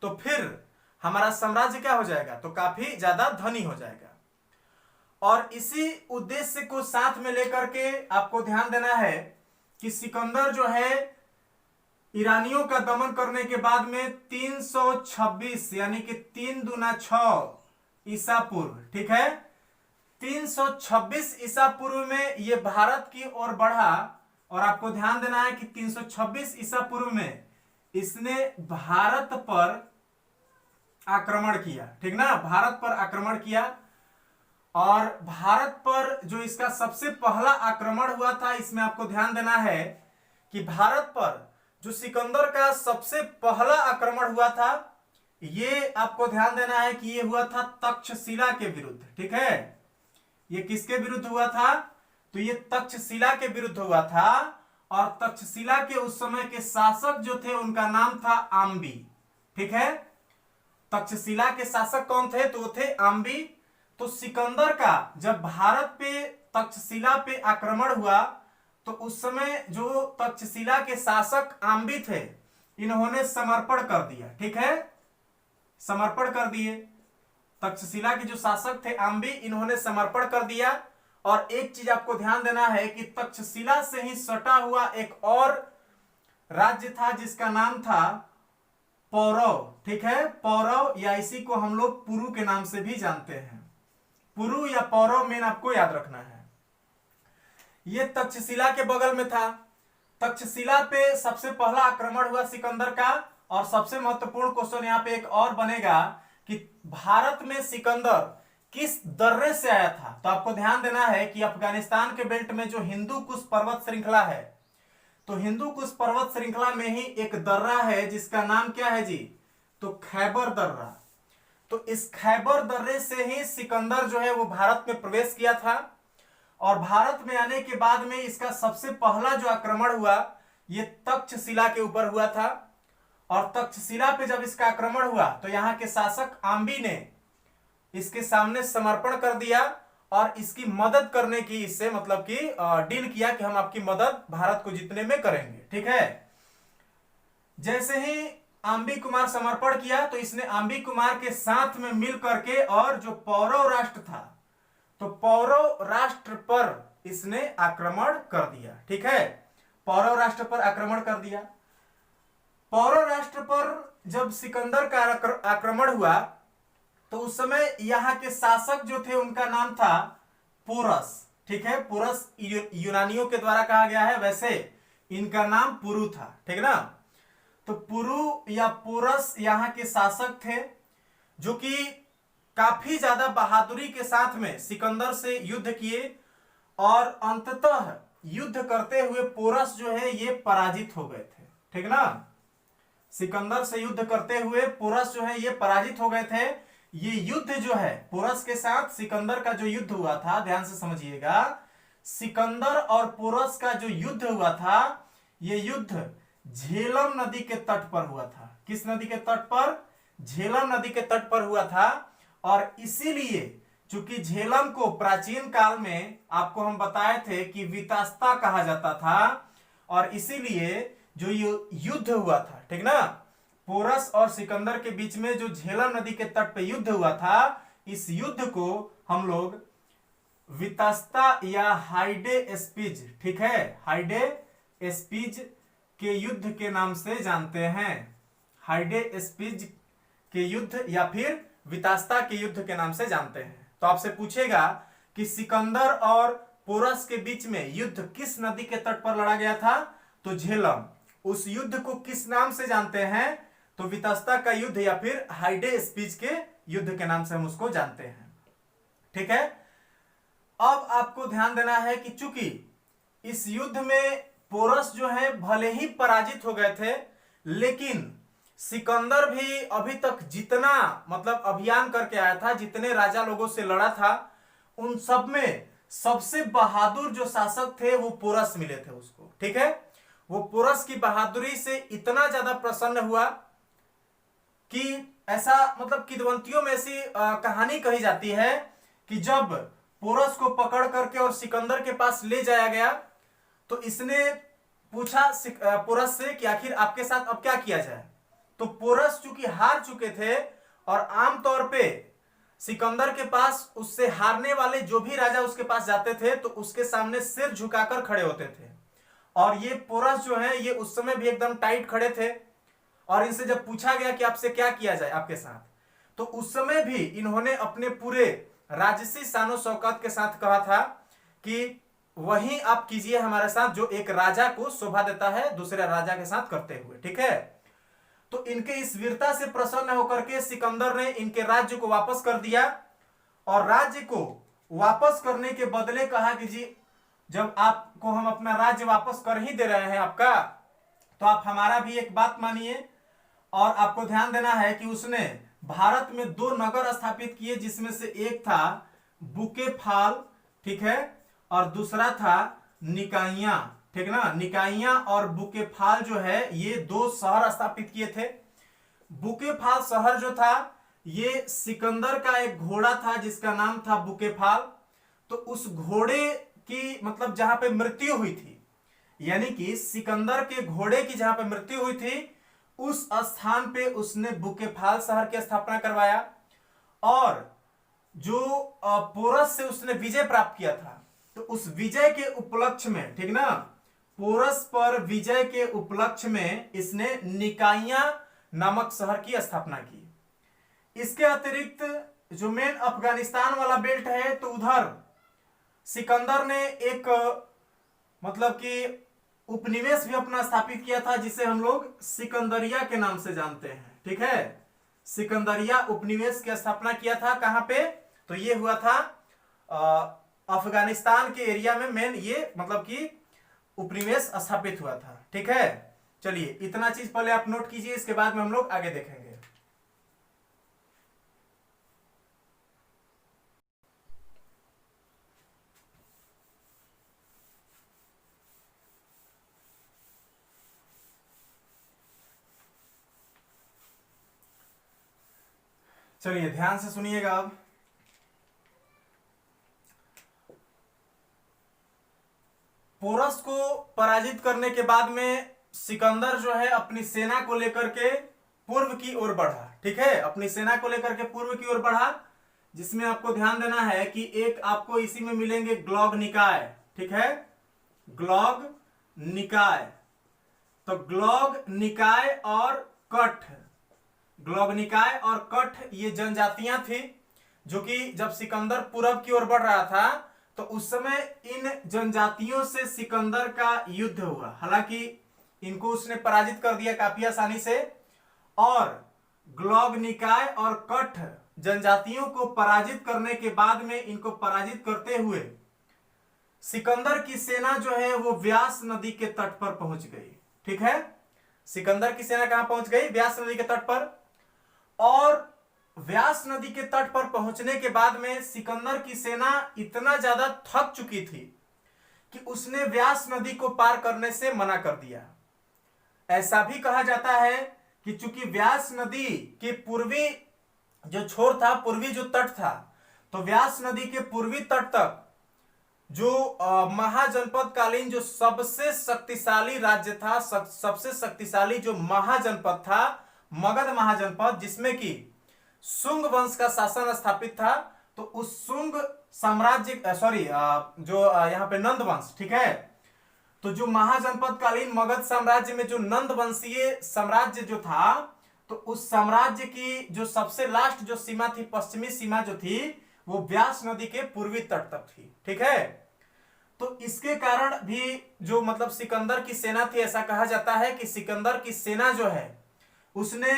तो फिर हमारा साम्राज्य क्या हो जाएगा? तो काफी ज्यादा धनी हो जाएगा। और इसी उद्देश्य को साथ में लेकर के आपको ध्यान देना है कि सिकंदर जो है ईरानियों का दमन करने के बाद में 326 यानी कि 3 दूना 6 ईसा पूर्व, ठीक है, 326 ईसा पूर्व में ये भारत की ओर बढ़ा। और आपको ध्यान देना है कि 326 ईसा पूर्व में इसने भारत पर आक्रमण किया। ठीक ना, भारत पर आक्रमण किया। और भारत पर जो इसका सबसे पहला आक्रमण हुआ था, इसमें आपको ध्यान देना है कि भारत पर जो सिकंदर का सबसे पहला आक्रमण हुआ था, ये आपको ध्यान देना है कि ये हुआ था तक्षशिला के विरुद्ध। ठीक है, ये किसके विरुद्ध हुआ था? तो ये तक्षशिला के विरुद्ध हुआ था। और तक्षशिला के उस समय के शासक जो थे उनका नाम था आम्बी। ठीक है, तक्षशिला के शासक कौन थे? तो वो थे आम्बी। तो सिकंदर का जब भारत पे तक्षशिला पे आक्रमण हुआ, तो उस समय जो तक्षशिला के शासक आम्बी थे, इन्होंने समर्पण कर दिया। ठीक है, समर्पण कर दिए। तक्षशिला के जो शासक थे आम्बी, इन्होंने समर्पण कर दिया। और एक चीज आपको ध्यान देना है कि तक्षशिला से ही सटा हुआ एक और राज्य था जिसका नाम था पौरव। ठीक है, पौरव, या इसी को हम लोग पुरु के नाम से भी जानते हैं। पुरु या पौरव मेन आपको याद रखना है। ये तक्षशिला के बगल में था। तक्षशिला पे सबसे पहला आक्रमण हुआ सिकंदर का। और सबसे महत्वपूर्ण क्वेश्चन यहाँ पे एक और बनेगा कि भारत में सिकंदर किस दर्रे से आया था? तो आपको ध्यान देना है कि अफगानिस्तान के बेल्ट में जो हिंदू कुश पर्वत श्रृंखला है, तो हिंदू कुश पर्वत श्रृंखला में ही एक दर्रा है जिसका नाम क्या है जी? तो खैबर दर्रा। तो इस खैबर दर्रे से ही सिकंदर जो है वो भारत में प्रवेश किया था। और भारत में आने के बाद में इसका सबसे पहला जो आक्रमण हुआ, ये तक्षशिला के ऊपर हुआ था। और तक्षशिला पे जब इसका आक्रमण हुआ, तो यहाँ के शासक आम्बी ने इसके सामने समर्पण कर दिया और इसकी मदद करने की, इससे मतलब कि डील किया कि हम आपकी मदद भारत को जीतने में करेंगे। ठीक है, जैसे ही आम्बी कुमार समर्पण किया, तो इसने आम्बी कुमार के साथ में मिल करके और जो पौरव राष्ट्र था, तो पौरव राष्ट्र पर इसने आक्रमण कर दिया। ठीक है, पौरव राष्ट्र पर आक्रमण कर दिया। पौरव राष्ट्र पर जब सिकंदर का आक्रमण हुआ, तो उस समय यहां के शासक जो थे उनका नाम था पोरस। ठीक है, पोरस यूनानियों के द्वारा कहा गया है, वैसे इनका नाम पुरु था। ठीक ना, तो पुरु या पोरस यहाँ के शासक थे, जो कि काफी ज्यादा बहादुरी के साथ में सिकंदर से युद्ध किए। और अंततः युद्ध करते हुए पोरस जो है ये पराजित हो गए थे। ठीक ना, सिकंदर से युद्ध करते हुए पोरस जो है ये पराजित हो गए थे। ये युद्ध जो है पोरस के साथ सिकंदर का जो युद्ध हुआ था, ध्यान से समझिएगा, सिकंदर और पोरस का जो युद्ध हुआ था, ये युद्ध झेलम नदी के तट पर हुआ था। किस नदी के तट पर? झेलम नदी के तट पर हुआ था। और इसीलिए चूंकि झेलम को प्राचीन काल में आपको हम बताए थे कि वितस्ता कहा जाता था, और इसीलिए जो युद्ध हुआ था, ठीक ना, पोरस और सिकंदर के बीच में जो झेलम नदी के तट पे युद्ध हुआ था, इस युद्ध को हम लोग वितस्ता या हाइडे स्पीज, ठीक है, हाइडे स्पीज के युद्ध के नाम से जानते हैं। हाइडे स्पीज के युद्ध या फिर वितस्ता के युद्ध के नाम से जानते हैं। तो आपसे पूछेगा कि सिकंदर और पोरस के बीच में युद्ध किस नदी के तट पर लड़ा गया था, तो झेलम। उस युद्ध को किस नाम से जानते हैं, तो वितस्ता का युद्ध या फिर हाइडे स्पीच के युद्ध के नाम से हम उसको जानते हैं। ठीक है, अब आपको ध्यान देना है कि चूंकि इस युद्ध में पोरस जो है भले ही पराजित हो गए थे, लेकिन सिकंदर भी अभी तक जितना मतलब अभियान करके आया था, जितने राजा लोगों से लड़ा था, उन सब में सबसे बहादुर जो शासक थे वो पोरस मिले थे उसको। ठीक है, वो पोरस की बहादुरी से इतना ज्यादा प्रसन्न हुआ कि ऐसा मतलब किंवदंतियों में ऐसी कहानी कही जाती है कि जब पोरस को पकड़ करके और सिकंदर के पास ले जाया गया तो इसने पूछा पोरस से कि आखिर आपके साथ अब क्या किया जाए। तो पोरस चूंकि हार चुके थे और आमतौर पे सिकंदर के पास उससे हारने वाले जो भी राजा उसके पास जाते थे तो उसके सामने सिर झुकाकर खड़े होते थे, और ये पोरस जो है ये उस समय भी एकदम टाइट खड़े थे। और इनसे जब पूछा गया कि आपसे क्या किया जाए आपके साथ, तो उस समय भी इन्होंने अपने पूरे राजसी शानो शौकत के साथ कहा था कि वही आप कीजिए हमारे साथ जो एक राजा को शोभा देता है दूसरे राजा के साथ करते हुए। ठीक है, तो इनके इस वीरता से प्रसन्न होकर के सिकंदर ने इनके राज्य को वापस कर दिया, और राज्य को वापस करने के बदले कहा कि जी जब आपको हम अपना राज्य वापस कर ही दे रहे हैं आपका, तो आप हमारा भी एक बात मानिए। और आपको ध्यान देना है कि उसने भारत में 2 नगर स्थापित किए, जिसमें से एक था बुकेफाल, ठीक है, और दूसरा था निकाइया। ठीक ना, निकाइया और बुकेफाल जो है ये 2 शहर स्थापित किए थे। बुकेफाल शहर जो था ये सिकंदर का एक घोड़ा था जिसका नाम था बुकेफाल। तो उस घोड़े की मतलब जहां पे मृत्यु हुई थी, यानी कि सिकंदर के घोड़े की जहां पे मृत्यु हुई थी उस स्थान पे उसने बुकेफाल शहर की स्थापना करवाया। और जो पोरस से उसने विजय प्राप्त किया था, तो उस विजय के उपलक्ष्य में, ठीक ना, पोरस पर विजय के उपलक्ष्य में इसने निकाइया नामक शहर की स्थापना की। इसके अतिरिक्त जो मेन अफगानिस्तान वाला बेल्ट है, तो उधर सिकंदर ने एक मतलब कि उपनिवेश भी अपना स्थापित किया था जिसे हम लोग सिकंदरिया के नाम से जानते हैं। ठीक है, सिकंदरिया उपनिवेश की स्थापना किया था। कहां पे, तो ये हुआ था अफगानिस्तान के एरिया में मेन ये मतलब कि उपनिवेश स्थापित हुआ था। ठीक है, चलिए इतना चीज पहले आप नोट कीजिए, इसके बाद में हम लोग आगे देखेंगे। चलिए ध्यान से सुनिएगा। अब पोरस को पराजित करने के बाद में सिकंदर जो है अपनी सेना को लेकर के पूर्व की ओर बढ़ा। ठीक है, अपनी सेना को लेकर के पूर्व की ओर बढ़ा, जिसमें आपको ध्यान देना है कि एक आपको इसी में मिलेंगे ग्लॉग निकाय। ठीक है, ग्लॉग निकाय, तो ग्लॉग निकाय और कठ, ग्लॉग निकाय और कठ ये जनजातियां थी जो कि जब सिकंदर पूरब की ओर बढ़ रहा था तो उस समय इन जनजातियों से सिकंदर का युद्ध हुआ। हालांकि इनको उसने पराजित कर दिया काफी आसानी से, और ग्लॉग निकाय और कठ जनजातियों को पराजित करने के बाद में इनको पराजित करते हुए सिकंदर की सेना जो है वो व्यास नदी के तट पर पहुंच गई। ठीक है, सिकंदर की सेना कहां पहुंच गई, व्यास नदी के तट पर। और व्यास नदी के तट पर पहुंचने के बाद में सिकंदर की सेना इतना ज्यादा थक चुकी थी कि उसने व्यास नदी को पार करने से मना कर दिया। ऐसा भी कहा जाता है कि चूंकि व्यास नदी के पूर्वी जो छोर था, पूर्वी जो तट था, तो व्यास नदी के पूर्वी तट तक जो महाजनपद कालीन जो सबसे शक्तिशाली राज्य था, सबसे शक्तिशाली जो महाजनपद था, मगध महाजनपद, जिसमें कि शुंग वंश का शासन स्थापित था। तो उस शुंग साम्राज्य सॉरी जो यहाँ पे नंद वंश, ठीक है, तो जो महाजनपद कालीन मगध साम्राज्य में जो नंद वंशीय साम्राज्य जो था, तो उस साम्राज्य की जो सबसे लास्ट जो सीमा थी, पश्चिमी सीमा जो थी, वो व्यास नदी के पूर्वी तट तक थी, ठीक है। तो इसके कारण भी जो मतलब सिकंदर की सेना थी, ऐसा कहा जाता है कि सिकंदर की सेना जो है उसने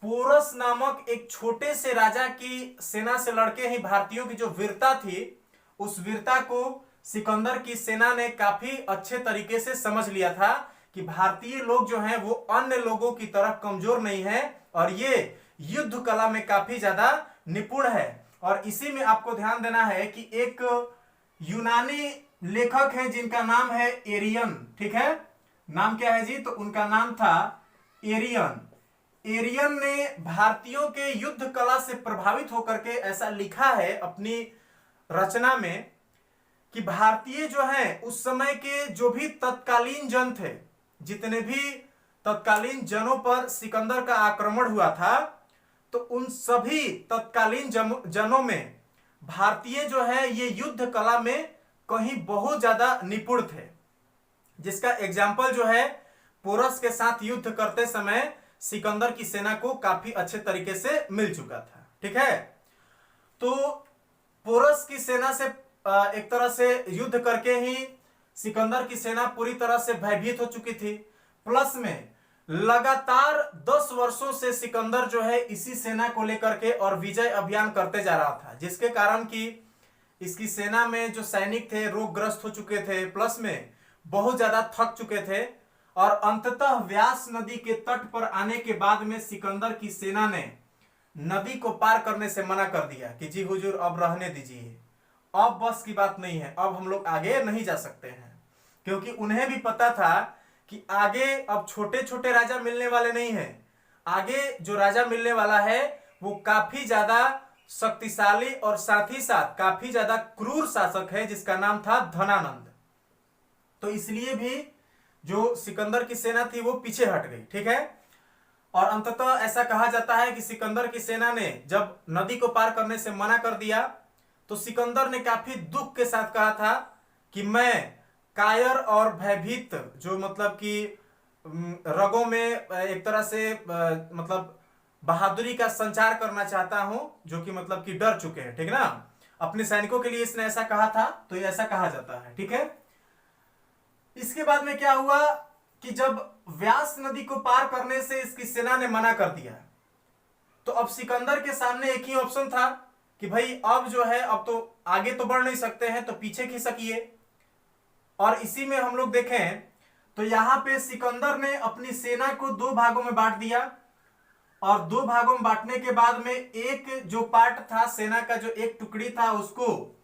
पोरस नामक एक छोटे से राजा की सेना से लड़के ही भारतीयों की जो वीरता थी, उस वीरता को सिकंदर की सेना ने काफी अच्छे तरीके से समझ लिया था कि भारतीय लोग जो हैं वो अन्य लोगों की तरह कमजोर नहीं है और ये युद्ध कला में काफी ज्यादा निपुण है। और इसी में आपको ध्यान देना है कि एक यूनानी लेखक है जिनका नाम है एरियन, ठीक है, नाम क्या है जी, तो उनका नाम था एरियन। एरियन ने भारतीयों के युद्ध कला से प्रभावित होकर के ऐसा लिखा है अपनी रचना में कि भारतीय जो हैं उस समय के जो भी तत्कालीन जन थे, जितने भी तत्कालीन जनों पर सिकंदर का आक्रमण हुआ था, तो उन सभी तत्कालीन जनों में भारतीय जो है ये युद्ध कला में कहीं बहुत ज्यादा निपुण थे, जिसका एग्जाम्पल जो है पोरस के साथ युद्ध करते समय सिकंदर की सेना को काफी अच्छे तरीके से मिल चुका था, ठीक है। तो पोरस की सेना से एक तरह से युद्ध करके ही सिकंदर की सेना पूरी तरह से भयभीत हो चुकी थी। प्लस में लगातार 10 वर्षों से सिकंदर जो है इसी सेना को लेकर के और विजय अभियान करते जा रहा था, जिसके कारण कि इसकी सेना में जो सैनिक थे रोगग्रस्त हो चुके थे, प्लस में बहुत ज्यादा थक चुके थे। और अंततः व्यास नदी के तट पर आने के बाद में सिकंदर की सेना ने नदी को पार करने से मना कर दिया कि जी हुजूर अब रहने दीजिए, अब बस की बात नहीं है, अब हम लोग आगे नहीं जा सकते हैं। क्योंकि उन्हें भी पता था कि आगे अब छोटे छोटे राजा मिलने वाले नहीं हैं, आगे जो राजा मिलने वाला है वो काफी ज्यादा शक्तिशाली और साथ ही साथ काफी ज्यादा क्रूर शासक है, जिसका नाम था धनानंद। तो इसलिए भी जो सिकंदर की सेना थी वो पीछे हट गई, ठीक है। और अंततः ऐसा कहा जाता है कि सिकंदर की सेना ने जब नदी को पार करने से मना कर दिया, तो सिकंदर ने काफी दुख के साथ कहा था कि मैं कायर और भयभीत, जो मतलब कि रगों में एक तरह से मतलब बहादुरी का संचार करना चाहता हूं, जो कि मतलब कि डर चुके हैं, ठीक ना। अपने सैनिकों के लिए इसने ऐसा कहा था, तो ये ऐसा कहा जाता है, ठीक है। इसके बाद में क्या हुआ कि जब व्यास नदी को पार करने से इसकी सेना ने मना कर दिया, तो अब सिकंदर के सामने एक ही ऑप्शन था कि भाई अब जो है अब तो आगे तो बढ़ नहीं सकते हैं, तो पीछे खिसकिए। और इसी में हम लोग देखें तो यहां पे सिकंदर ने अपनी सेना को 2 भागों में बांट दिया, और 2 भागों में बांटने के बाद में एक जो पार्ट था सेना का, जो एक टुकड़ी था, उसको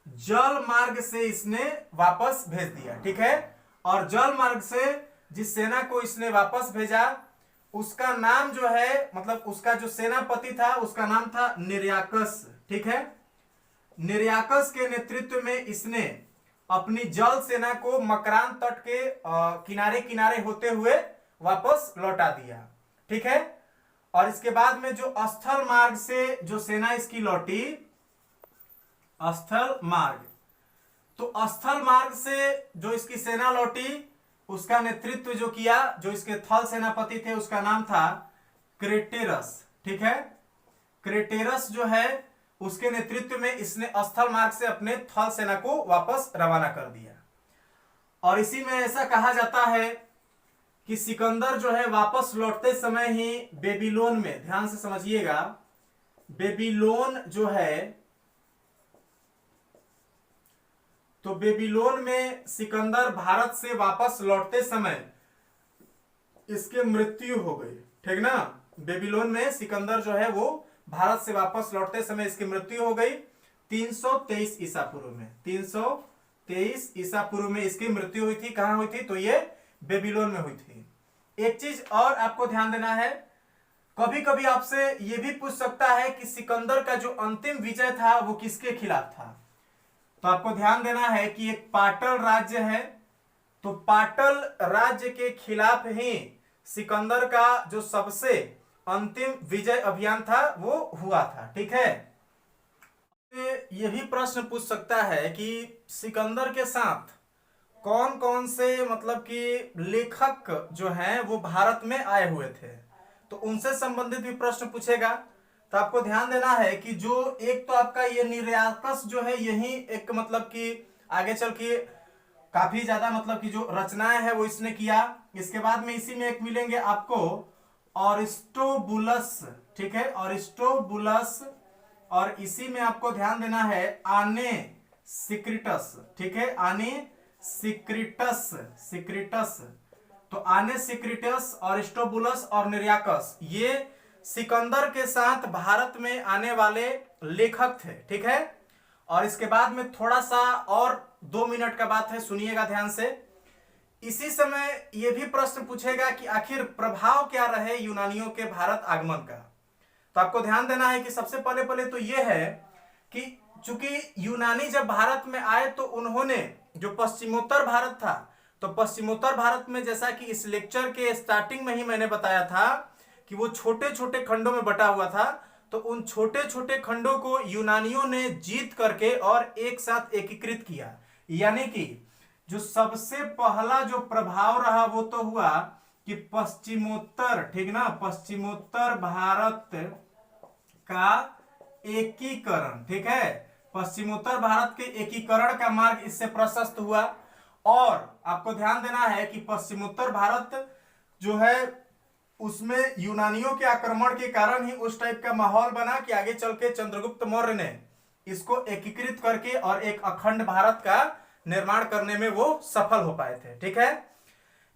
जल मार्ग से इसने वापस भेज दिया, ठीक है। और जल मार्ग से जिस सेना को इसने वापस भेजा उसका नाम जो है, मतलब उसका जो सेनापति था उसका नाम था निर्याकस, ठीक है। निर्याकस के नेतृत्व में इसने अपनी जल सेना को मकरान तट के किनारे किनारे होते हुए वापस लौटा दिया, ठीक है। और इसके बाद में जो स्थल मार्ग से जो सेना इसकी लौटी, स्थल मार्ग, तो स्थल मार्ग से जो इसकी सेना लौटी उसका नेतृत्व जो किया, जो इसके थल सेनापति थे, उसका नाम था क्रेटेरस, ठीक है। क्रेटेरस जो है उसके नेतृत्व में इसने स्थल मार्ग से अपने थल सेना को वापस रवाना कर दिया। और इसी में ऐसा कहा जाता है कि सिकंदर जो है वापस लौटते समय ही बेबीलोन में, ध्यान से समझिएगा, बेबीलोन जो है, तो बेबीलोन में सिकंदर भारत से वापस लौटते समय इसके मृत्यु हो गई, ठीक ना। बेबीलोन में सिकंदर जो है वो भारत से वापस लौटते समय इसकी मृत्यु हो गई 323 ईसा पूर्व में। 323 ईसा पूर्व में इसकी मृत्यु हुई थी। कहां हुई थी? तो ये बेबीलोन में हुई थी। एक चीज और आपको ध्यान देना है कभी कभी आपसे ये भी पूछ सकता है कि सिकंदर का जो अंतिम विजय था वो किसके खिलाफ था। तो आपको ध्यान देना है कि एक पाटल राज्य है, तो पाटल राज्य के खिलाफ ही सिकंदर का जो सबसे अंतिम विजय अभियान था वो हुआ था। ठीक है, ये भी प्रश्न पूछ सकता है कि सिकंदर के साथ कौन कौन से मतलब कि लेखक जो हैं वो भारत में आए हुए थे, तो उनसे संबंधित भी प्रश्न पूछेगा। तो आपको ध्यान देना है कि जो एक तो आपका ये निर्याकस जो है यही एक मतलब कि आगे चल के काफी ज्यादा मतलब कि जो रचनाएं हैं वो इसने किया। इसके बाद में इसी में एक मिलेंगे आपको अरिस्टोबुलस। ठीक है, अरिस्टोबुलस, और इसी में आपको ध्यान देना है आने सिक्रिटस। ठीक है, आने सिक्रिटस, सिक्रिटस। तो आने सिक्रिटस, अरिस्टोबुलस और निर्याकस ये सिकंदर के साथ भारत में आने वाले लेखक थे। ठीक है, और इसके बाद में थोड़ा सा और 2 मिनट का बात है, सुनिएगा ध्यान से। इसी समय यह भी प्रश्न पूछेगा कि आखिर प्रभाव क्या रहे यूनानियों के भारत आगमन का। तो आपको ध्यान देना है कि सबसे पहले तो यह है कि चूंकि यूनानी जब भारत में आए तो उन्होंने जो पश्चिमोत्तर भारत था, तो पश्चिमोत्तर भारत में जैसा कि इस लेक्चर के स्टार्टिंग में ही मैंने बताया था कि वो छोटे छोटे खंडों में बटा हुआ था, तो उन छोटे छोटे खंडों को यूनानियों ने जीत करके और एक साथ एकीकृत किया। यानी कि जो सबसे पहला जो प्रभाव रहा वो तो हुआ कि पश्चिमोत्तर, ठीक ना, पश्चिमोत्तर भारत का एकीकरण। ठीक है, पश्चिमोत्तर भारत के एकीकरण का मार्ग इससे प्रशस्त हुआ। और आपको ध्यान देना है कि पश्चिमोत्तर भारत जो है उसमें यूनानियों के आक्रमण के कारण ही उस टाइप का माहौल बना कि आगे चल के चंद्रगुप्त मौर्य ने इसको एकीकृत करके और एक अखंड भारत का निर्माण करने में वो सफल हो पाए थे। ठीक है,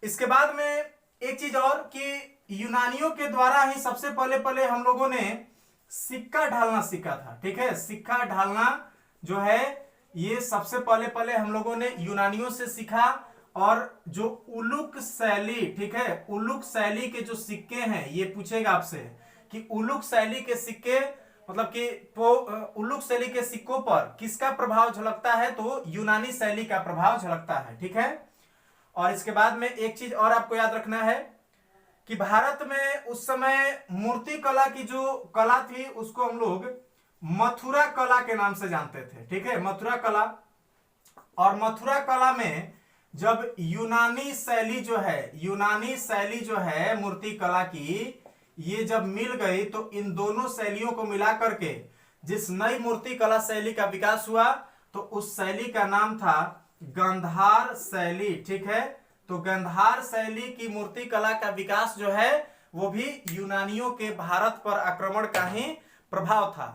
इसके बाद में एक चीज और कि यूनानियों के द्वारा ही सबसे पहले हम लोगों ने सिक्का ढालना सीखा था। ठीक है, सिक्का ढालना जो है ये सबसे पहले हम लोगों ने यूनानियों से सीखा। और जो उलुक शैली, ठीक है, उलुक शैली के जो सिक्के हैं, ये पूछेगा आपसे कि उलुक शैली के सिक्के मतलब कि उलुक शैली के सिक्कों पर किसका प्रभाव झलकता है, तो यूनानी शैली का प्रभाव झलकता है। ठीक है, और इसके बाद में एक चीज और आपको याद रखना है कि भारत में उस समय मूर्ति कला की जो कला थी उसको हम लोग मथुरा कला के नाम से जानते थे। ठीक है, मथुरा कला। और मथुरा कला में जब यूनानी शैली जो है मूर्ति कला की, ये जब मिल गई तो इन दोनों शैलियों को मिला करके जिस नई मूर्ति कला शैली का विकास हुआ तो उस शैली का नाम था गांधार शैली। ठीक है, तो गांधार शैली की मूर्ति कला का विकास जो है वो भी यूनानियों के भारत पर आक्रमण का ही प्रभाव था।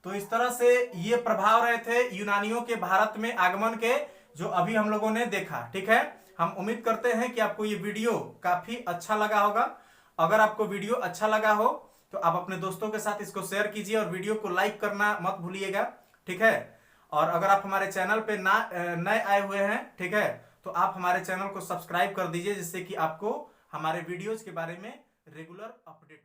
तो इस तरह से ये प्रभाव रहे थे यूनानियों के भारत में आगमन के, जो अभी हम लोगों ने देखा। ठीक है, हम उम्मीद करते हैं कि आपको ये वीडियो काफी अच्छा लगा होगा। अगर आपको वीडियो अच्छा लगा हो तो आप अपने दोस्तों के साथ इसको शेयर कीजिए और वीडियो को लाइक करना मत भूलिएगा। ठीक है, और अगर आप हमारे चैनल पे नए आए हुए हैं, ठीक है, तो आप हमारे चैनल को सब्सक्राइब कर दीजिए जिससे कि आपको हमारे वीडियोज के बारे में रेगुलर अपडेट